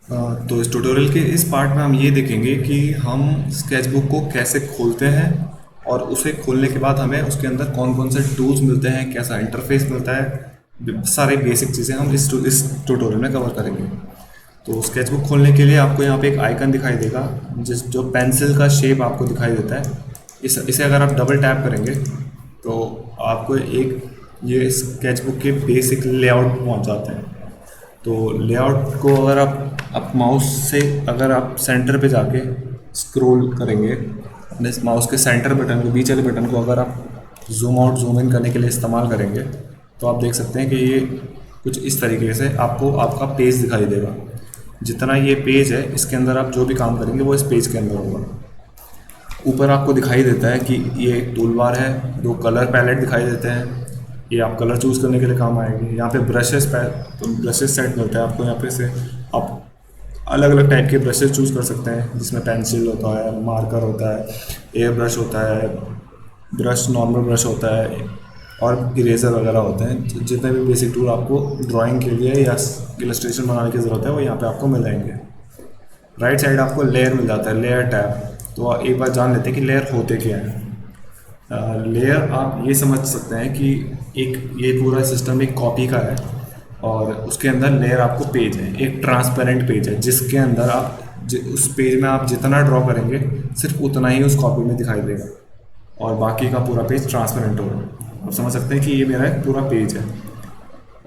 तो इस ट्यूटोरियल के इस पार्ट में हम ये देखेंगे कि हम स्केचबुक को कैसे खोलते हैं और उसे खोलने के बाद हमें उसके अंदर कौन कौन से टूल्स मिलते हैं, कैसा इंटरफेस मिलता है। सारे बेसिक चीज़ें हम इस ट्यूटोरियल में कवर करेंगे। तो स्केचबुक खोलने के लिए आपको यहाँ पे एक आइकन दिखाई देगा जो पेंसिल का शेप आपको दिखाई देता है। इसे अगर आप डबल टैप करेंगे तो आपको एक ये स्केचबुक के बेसिक लेआउट पहुँच जाते हैं। तो लेआउट को अगर आप माउस से अगर आप सेंटर पे जाके स्क्रॉल करेंगे, अपने माउस के सेंटर बटन को, बीच वाले बटन को अगर आप जूम आउट जूम इन करने के लिए इस्तेमाल करेंगे तो आप देख सकते हैं कि ये कुछ इस तरीके से आपको आपका पेज दिखाई देगा। जितना ये पेज है इसके अंदर आप जो भी काम करेंगे वो इस पेज के अंदर होगा। ऊपर आपको दिखाई देता है कि ये एक टूल बार है, दो कलर पैलेट दिखाई देते हैं, ये आप कलर चूज़ करने के लिए काम आएंगे। यहाँ पे ब्रशेस सेट मिलता है आपको। यहाँ पे से आप अलग अलग टाइप के ब्रशेस चूज़ कर सकते हैं, जिसमें पेंसिल होता है, मार्कर होता है, एयर ब्रश होता है, ब्रश नॉर्मल ब्रश होता है और इरेजर वगैरह होते हैं। जितने भी बेसिक टूल आपको ड्राइंग के लिए या इलस्ट्रेशन बनाने की ज़रूरत है वो यहाँ पे आपको मिल जाएंगे। राइट साइड आपको लेयर मिल जाता है, लेयर टैब। तो एक बार जान लेते हैं कि लेयर होते क्या है। लेयर आप ये समझ सकते हैं कि एक ये पूरा सिस्टम एक कॉपी का है और उसके अंदर लेयर आपको पेज है, एक ट्रांसपेरेंट पेज है जिसके अंदर आप उस पेज में आप जितना ड्रॉ करेंगे सिर्फ उतना ही उस कॉपी में दिखाई देगा और बाकी का पूरा पेज ट्रांसपेरेंट होगा। आप समझ सकते हैं कि ये मेरा एक पूरा पेज है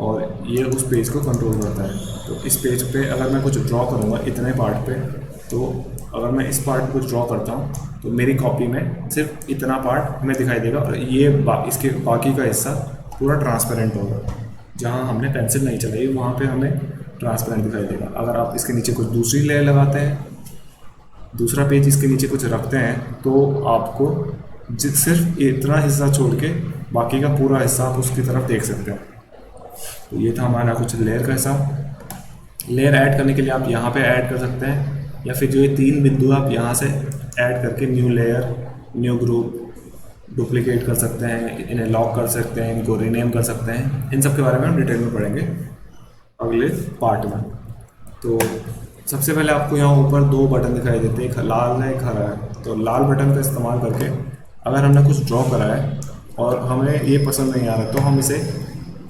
और ये उस पेज को कंट्रोल करता है। तो इस पेज पे अगर मैं कुछ ड्रॉ करूँगा इतने पार्ट पे, तो अगर मैं इस पार्ट को ड्रॉ करता हूँ तो मेरी कॉपी में सिर्फ इतना पार्ट हमें दिखाई देगा और ये इसके बाकी का हिस्सा पूरा ट्रांसपेरेंट होगा। जहाँ हमने पेंसिल नहीं चलाई वहाँ पे हमें ट्रांसपेरेंट दिखाई देगा। अगर आप इसके नीचे कुछ दूसरी लेयर लगाते हैं, दूसरा पेज इसके नीचे कुछ रखते हैं, तो आपको सिर्फ इतना हिस्सा छोड़ के बाकी का पूरा हिस्सा आप उसकी तरफ देख सकते हैं। तो ये था हमारा कुछ लेयर का हिस्सा। लेयर ऐड करने के लिए आप यहाँ पे ऐड कर सकते हैं या फिर जो ये तीन बिंदु आप यहाँ से ऐड करके new layer, new group, duplicate कर सकते हैं, इन्हें लॉक कर सकते हैं, इनको रीनेम कर सकते हैं। इन सब के बारे में हम डिटेल में पढ़ेंगे अगले पार्ट में। तो सबसे पहले आपको यहाँ ऊपर दो बटन दिखाई देते हैं, एक लाल है एक हरा है। तो लाल बटन का इस्तेमाल करके अगर हमने कुछ ड्रॉ करा है और हमें ये पसंद नहीं आ रहा तो हम इसे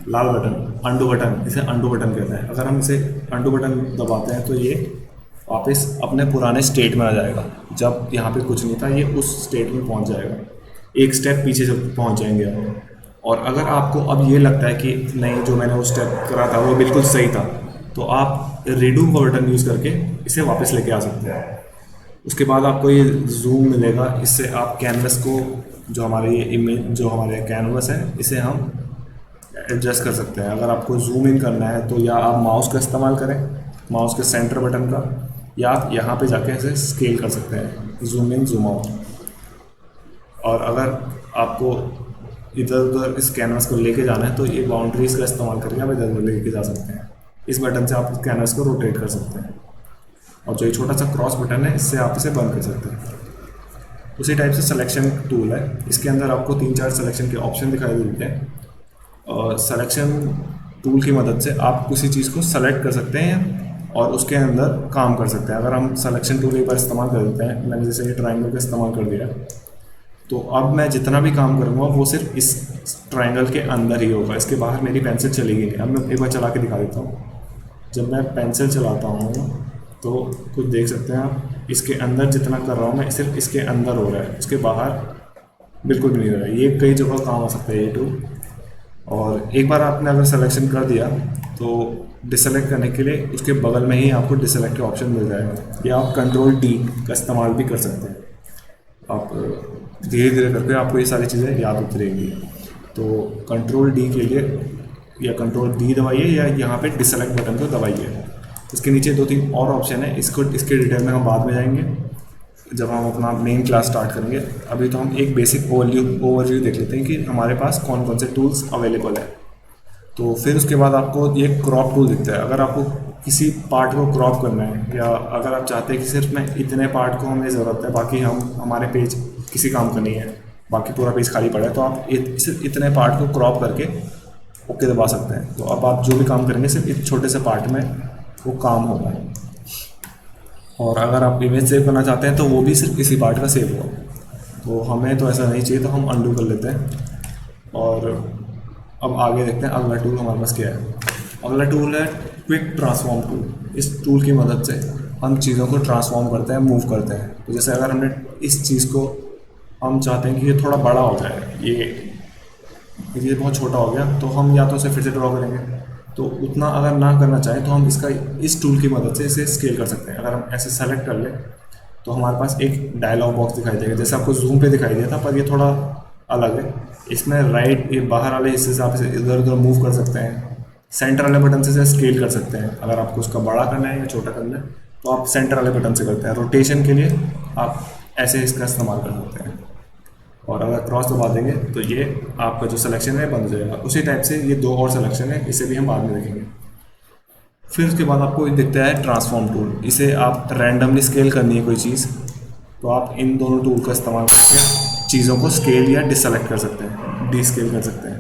लाल बटन, अंडू बटन, इसे अंडू बटन कहते हैं। अगर हम इसे अंडू बटन दबाते हैं तो ये वापस अपने पुराने स्टेट में आ जाएगा। जब यहाँ पे कुछ नहीं था ये उस स्टेट में पहुँच जाएगा, एक स्टेप पीछे से पहुँच जाएंगे आप। और अगर आपको अब ये लगता है कि नहीं, जो मैंने वो स्टेप करा था वो बिल्कुल सही था, तो आप रीडू का बटन यूज़ करके इसे वापस लेके आ सकते हैं। उसके बाद आपको ये जूम मिलेगा, इससे आप कैनवस को, जो हमारे ये इमेज, जो हमारे कैनवस है, इसे हम एडजस्ट कर सकते हैं। अगर आपको जूम इन करना है तो या आप माउस का इस्तेमाल करें, माउस के सेंटर बटन का, या आप यहाँ पे जाके इसे स्केल कर सकते हैं, जूम इन जूम आउट। और अगर आपको इधर उधर इस कैनवस को लेके जाना है तो ये बाउंड्रीज का इस्तेमाल करके आप इधर उधर लेके जा सकते हैं। इस बटन से आप कैनवस को रोटेट कर सकते हैं और जो ये छोटा सा क्रॉस बटन है इससे आप इसे बंद कर सकते हैं। उसी टाइप से सिलेक्शन टूल है, इसके अंदर आपको 3-4 सिलेक्शन के ऑप्शन दिखाई देते हैं और सिलेक्शन टूल की मदद से आप किसी चीज़ को सेलेक्ट कर सकते हैं और उसके अंदर काम कर सकते हैं। अगर हम सिलेक्शन टूल एक बार इस्तेमाल कर देते हैं, मैंने जैसे ये ट्रायंगल का इस्तेमाल कर दिया, तो अब मैं जितना भी काम करूँगा वो सिर्फ इस ट्रायंगल के अंदर ही होगा, इसके बाहर मेरी पेंसिल चलेगी नहीं। अब मैं एक बार चला के दिखा देता हूँ। जब मैं पेंसिल चलाता हूँ तो कुछ देख सकते हैं आप, इसके अंदर जितना कर रहा हूँ मैं सिर्फ इसके अंदर हो रहा है, उसके बाहर बिल्कुल भी नहीं हो रहा है। ये कई जगह काम आ सकता है ये टूल। और एक बार आपने अगर सिलेक्शन कर दिया तो डिसेलेक्ट करने के लिए उसके बगल में ही आपको डिसेलेक्ट का ऑप्शन मिल जाएगा, या आप कंट्रोल-D का इस्तेमाल भी कर सकते हैं। आप धीरे धीरे करके आपको ये सारी चीज़ें याद होती रहेंगी। तो कंट्रोल-D के लिए या कंट्रोल-D दबाइए या यहाँ पे डिसेलेक्ट बटन को दबाइए। इसके नीचे 2-3 और ऑप्शन है, इसके डिटेल में हम बाद में जाएंगे जब हम अपना मेन क्लास स्टार्ट करेंगे। अभी तो हम एक बेसिक ओवरव्यू देख लेते हैं कि हमारे पास कौन कौन से टूल्स अवेलेबल है। तो फिर उसके बाद आपको ये क्रॉप टूल दिखता है। अगर आपको किसी पार्ट को क्रॉप करना है, या अगर आप चाहते हैं कि सिर्फ मैं इतने पार्ट को हमें ज़रूरत है, बाकी हमारे पेज किसी काम का नहीं है, बाकी पूरा पेज खाली पड़ा है, तो आप सिर्फ इतने पार्ट को क्रॉप करके ओके दबा सकते हैं। तो अब आप जो भी काम करेंगे सिर्फ एक छोटे से पार्ट में वो काम होगा। और अगर आप इमेज सेव करना चाहते हैं तो वो भी सिर्फ इसी पार्ट का सेव होगा। तो हमें तो ऐसा नहीं चाहिए, तो हम अनडू कर लेते हैं। और अब आगे देखते हैं अगला टूल हमारे पास क्या है। अगला टूल है क्विक ट्रांसफॉर्म टूल। इस टूल की मदद से हम चीज़ों को ट्रांसफॉर्म करते हैं, मूव करते हैं। तो जैसे अगर हमने इस चीज़ को, हम चाहते हैं कि ये थोड़ा बड़ा हो जाए, ये बहुत छोटा हो गया, तो हम या तो इसे फिर से ड्रॉ करेंगे। तो उतना अगर ना करना चाहें तो हम इसका इस टूल की मदद से इसे स्केल कर सकते हैं। अगर हम ऐसे सेलेक्ट कर लें तो हमारे पास एक डायलॉग बॉक्स दिखाई देगा, जैसे आपको जूम पे दिखाई दिया था, पर ये थोड़ा अलग है। इसमें राइट, ये बाहर वाले हिस्से से आप इसे इधर उधर मूव कर सकते हैं। सेंटर वाले बटन से इसे स्केल कर सकते हैं। अगर आपको उसका बड़ा करना है या छोटा करना है तो आप सेंटर वाले बटन से करते हैं। रोटेशन के लिए आप ऐसे इसका इस्तेमाल कर सकते हैं। और अगर क्रॉस दबा देंगे तो ये आपका जो सिलेक्शन है बंद हो जाएगा। उसी टाइप से ये दो और सिलेक्शन है, इसे भी हम बाद में देखेंगे। फिर उसके बाद आपको दिखता है ट्रांसफॉर्म टूल। इसे आप रैंडमली स्केल करनी है कोई चीज़, तो आप इन दोनों टूल का इस्तेमाल करके चीज़ों को स्केल या डिससेलेक्ट कर सकते हैं, डी स्केल कर सकते हैं।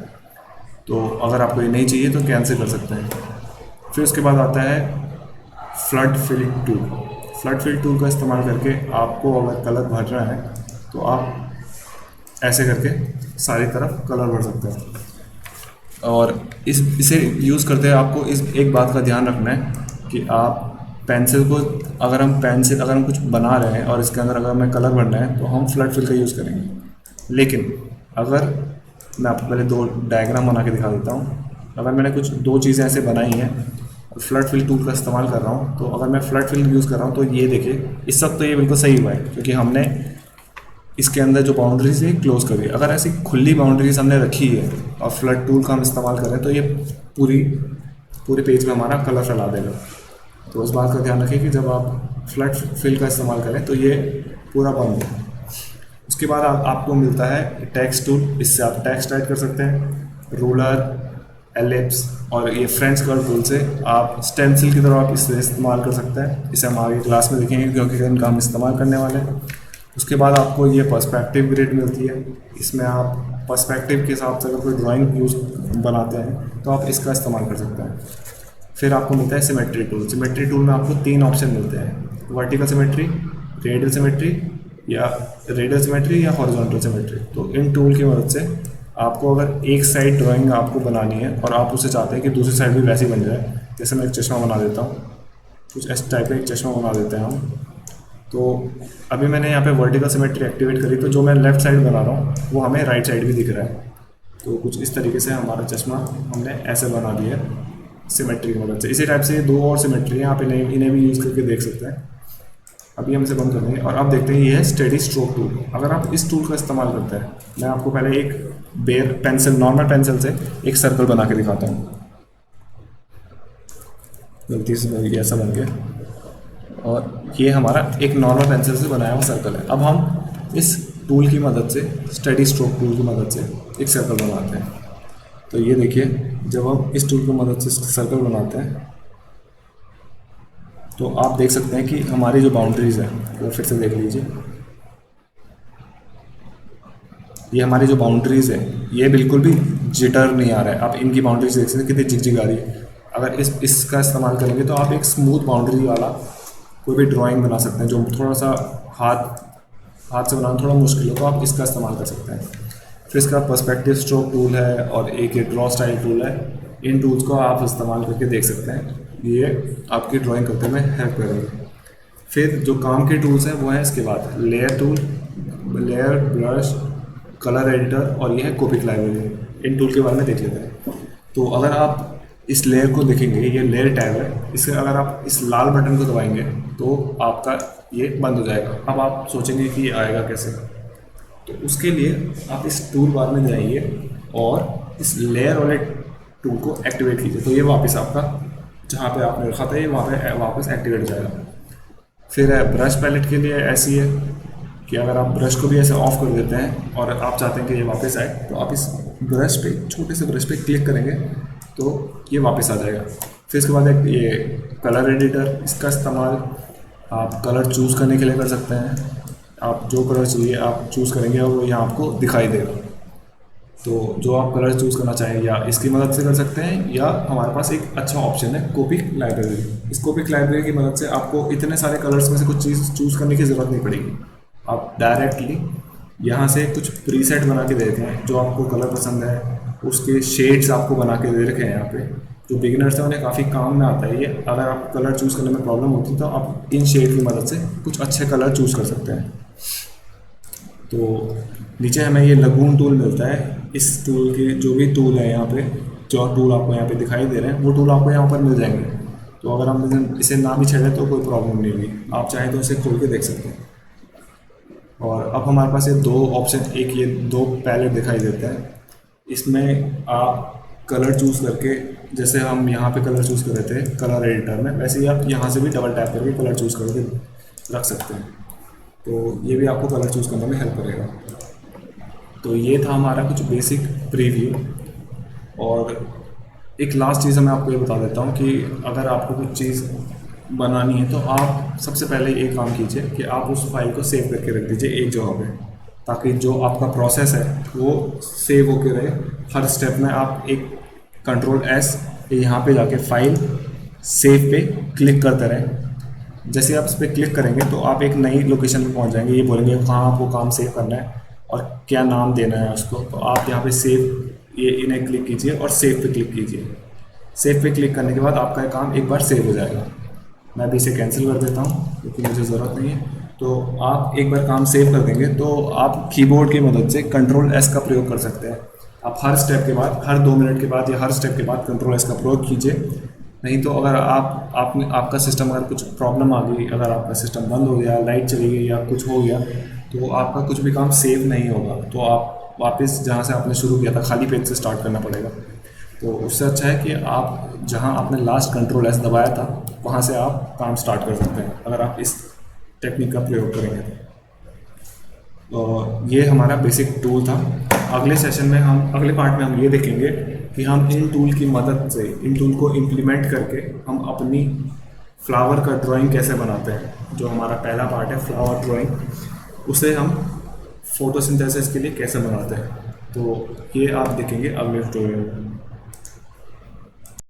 तो अगर आपको ये नहीं चाहिए तो कैंसिल कर सकते हैं। फिर उसके बाद आता है flood fill tool. Flood fill tool का इस्तेमाल करके आपको अगर कलर भरना है तो आप ऐसे करके सारी तरफ कलर भर सकते हैं। और इसे यूज़ करते हैं आपको इस एक बात का ध्यान रखना है कि आप पेंसिल को, अगर हम कुछ बना रहे हैं और इसके अंदर अगर हमें कलर भरना है तो हम फ्लड फिल का यूज़ करेंगे। लेकिन अगर मैं आपको पहले दो डायग्राम बना के दिखा देता हूँ। अगर मैंने कुछ दो चीज़ें ऐसे बनाई हैं और फ्लड फिल टूल का इस्तेमाल कर रहा हूँ, तो अगर मैं फ्लड फिल यूज़ कर रहा हूँ तो ये देखिए, इस वक्त तो ये बिल्कुल सही हुआ है क्योंकि हमने इसके अंदर जो बाउंड्रीज है क्लोज करी। अगर ऐसी खुली बाउंड्रीज हमने रखी है और फ्लड टूल का हम इस्तेमाल करें तो ये पूरे पेज में हमारा कलर फैला देगा। तो इस बात का ध्यान रखिए कि जब आप फ्लड फिल का इस्तेमाल करें तो ये पूरा बंद है। उसके बाद आपको मिलता है टेक्स्ट टूल। इससे आप टेक्स्ट टाइप कर सकते हैं। रूलर, एलिप्स और ये फ्रेंच कर्व टूल से आप स्टेंसिल की तरह आप इसे इस्तेमाल कर सकते हैं। इसे हम आगे क्लास में देखेंगे क्योंकि इनका हम इस्तेमाल करने वाले हैं। उसके बाद आपको ये पर्सपेक्टिव ग्रिड मिलती है। इसमें आप पर्सपेक्टिव के हिसाब से अगर कोई ड्राइंग यूज़ बनाते हैं तो आप इसका इस्तेमाल कर सकते हैं। फिर आपको मिलता है सिमेट्री टूल। सिमेट्री टूल में आपको तीन ऑप्शन मिलते हैं, वर्टिकल सिमेट्री, रेडियल सिमेट्री या हॉरिजॉन्टल सिमेट्री। तो इन टूल की मदद से आपको अगर एक साइड ड्राइंग आपको बनानी है और आप उसे चाहते हैं कि दूसरी साइड भी वैसी बन जाए, जैसे मैं एक चश्मा बना देता हूँ, कुछ इस टाइप का एक चश्मा बना देते हैं हम। तो अभी मैंने यहाँ पे वर्टिकल सिमेट्री एक्टिवेट करी, तो जो मैं लेफ़्ट साइड बना रहा हूँ वो हमें राइट साइड भी दिख रहा है। तो कुछ इस तरीके से हमारा चश्मा हमने ऐसे बना दिया सिमेट्री की मदद से। इसी टाइप से दो और सिमेट्री हैं, आप इन्हें भी यूज़ करके देख सकते हैं। अभी हम इसे बंद कर देंगे और अब देखते हैं ये है स्टेडी स्ट्रोक टूल। अगर आप इस टूल का इस्तेमाल करते हैं, मैं आपको पहले एक नॉर्मल पेंसिल से एक सर्कल बना के दिखाता हूँ। गलती से ऐसा बन गया और ये हमारा एक नॉर्मल पेंसिल से बनाया हुआ सर्कल है। अब हम इस टूल की मदद से, स्टेडी स्ट्रोक टूल की मदद से एक सर्कल बनाते हैं। तो ये देखिए, जब हम इस टूल की मदद से सर्कल बनाते हैं तो आप देख सकते हैं कि हमारी जो बाउंड्रीज़ है वो फिर से देख लीजिए। ये हमारी जो बाउंड्रीज़ है ये बिल्कुल भी जिटर नहीं आ रहा है। आप इनकी बाउंड्रीज देख सकते हैं कितनी झिकझिक आ रही है। अगर इसका इस्तेमाल करेंगे तो आप एक स्मूथ बाउंड्री वाला कोई भी ड्राइंग बना सकते हैं। जो थोड़ा सा हाथ से बनाना थोड़ा मुश्किल हो तो आप इसका इस्तेमाल कर सकते हैं। फिर इसका पर्सपेक्टिव स्ट्रोक टूल है और एक ये ड्रॉ स्टाइल टूल है। इन टूल्स को आप इस्तेमाल करके देख सकते हैं, ये आपकी ड्राइंग करने में हेल्प करेंगे। फिर जो काम के टूल्स हैं वो है इसके बाद layer tool, layer, brush, colour editor और ये है कॉपिक लाइब्रेरी। इन टूल के बारे में देख लेते हैं। तो अगर आप इस लेयर को देखेंगे, ये लेयर टैब है, इसे अगर आप इस लाल बटन को दबाएंगे तो आपका ये बंद हो जाएगा। अब आप सोचेंगे कि ये आएगा कैसे, तो उसके लिए आप इस टूल बार में जाइए और इस लेयर वाले टूल को एक्टिवेट कीजिए। तो ये वापस आपका जहाँ पे आपने रखा था ये वहाँ पे वापस एक्टिवेट हो जाएगा। फिर ब्रश पैलेट के लिए ऐसी है कि अगर आप ब्रश को भी ऐसे ऑफ कर देते हैं और आप चाहते हैं कि ये वापस आए तो आप इस ब्रश पे, छोटे से ब्रश पे क्लिक करेंगे तो ये वापस आ जाएगा। फिर इसके बाद एक ये कलर एडिटर, इसका इस्तेमाल आप कलर चूज़ करने के लिए कर सकते हैं। आप जो कलर चाहिए आप चूज़ करेंगे और वो यहाँ आपको दिखाई देगा। तो जो आप कलर चूज़ करना चाहें या इसकी मदद से कर सकते हैं, या हमारे पास एक अच्छा ऑप्शन है कोपिक लाइब्रेरी। इस कोपिक लाइब्रेरी की मदद से आपको इतने सारे कलर्स में से कुछ चीज़ चूज़ करने की ज़रूरत नहीं पड़ेगी। आप डायरेक्टली यहाँ से कुछ प्रीसेट बना के दे रखे हैं, जो आपको कलर पसंद है उसके शेड्स आपको बना के दे रखे हैं यहाँ पे। जो बिगिनर्स हैं उन्हें काफ़ी काम में आता है ये। अगर आप कलर चूज़ करने में प्रॉब्लम होती है तो आप इन शेड की मदद से कुछ अच्छे कलर चूज़ कर सकते हैं। तो नीचे हमें ये लगून टूल मिलता है। इस टूल के जो भी टूल है यहाँ पे, जो टूल आपको यहाँ पे दिखाई दे रहे हैं, वो टूल आपको यहाँ पर मिल जाएंगे। तो अगर हम इसे ना भी छेड़ें तो कोई प्रॉब्लम नहीं होगी, आप चाहें तो इसे खोल के देख सकते हैं। और अब हमारे पास ये दो ऑप्शन, एक ये दो पैलेट दिखाई देते हैं। इसमें आप कलर चूज़ करके, जैसे हम यहाँ पे कलर चूज़ कर रहे थे कलर एडिटर में, वैसे ही आप यहाँ से भी डबल टैप करके कलर चूज़ करके रख सकते हैं। तो ये भी आपको कलर चूज़ करने में हेल्प करेगा। तो ये था हमारा कुछ बेसिक प्रीव्यू। और एक लास्ट चीज़ मैं आपको ये बता देता हूँ कि अगर आपको कुछ चीज़ बनानी है तो आप सबसे पहले ये काम कीजिए कि आप उस फाइल को सेव करके रख दीजिए एक जगह पे, ताकि जो आपका प्रोसेस है वो सेव होके रहे। हर स्टेप में आप एक Ctrl+S यहाँ पे जाके फाइल सेव पे क्लिक करते रहें। जैसे आप इस पर क्लिक करेंगे तो आप एक नई लोकेशन पे पहुँच जाएंगे। ये बोलेंगे कहाँ आपको काम सेव करना है और क्या नाम देना है उसको। तो आप यहाँ पे सेव, ये इन्हें क्लिक कीजिए और सेव पे क्लिक कीजिए। सेव पे क्लिक करने के बाद आपका काम एक बार सेव हो जाएगा। मैं भी इसे कैंसिल कर देता हूँ क्योंकि मुझे ज़रूरत नहीं है। तो आप एक बार काम सेव कर देंगे तो आप कीबोर्ड की मदद से Ctrl+S का प्रयोग कर सकते हैं। आप हर स्टेप के बाद, हर 2 मिनट के बाद या हर स्टेप के बाद Ctrl+S का प्रयोग कीजिए। नहीं तो अगर आपका सिस्टम, अगर कुछ प्रॉब्लम आ गई, अगर आपका सिस्टम बंद हो गया, लाइट चली गई या कुछ हो गया, तो आपका कुछ भी काम सेव नहीं होगा। तो आप वापस जहाँ से आपने शुरू किया था खाली पेज से स्टार्ट करना पड़ेगा। तो उससे अच्छा है कि आप जहाँ आपने लास्ट Ctrl+S दबाया था वहाँ से आप काम स्टार्ट कर सकते हैं, अगर आप इस टेक्निक का प्रयोग करेंगे तो। ये हमारा बेसिक टूल था। अगले सेशन में अगले पार्ट में हम ये देखेंगे कि हम इन टूल की मदद से, इन टूल को इम्प्लीमेंट करके हम अपनी फ्लावर का ड्राइंग कैसे बनाते हैं। जो हमारा पहला पार्ट है फ्लावर ड्राइंग, उसे हम फोटोसिंथेसिस के लिए कैसे बनाते हैं। तो ये आप देखेंगे अगले ट्यूटोरियल में।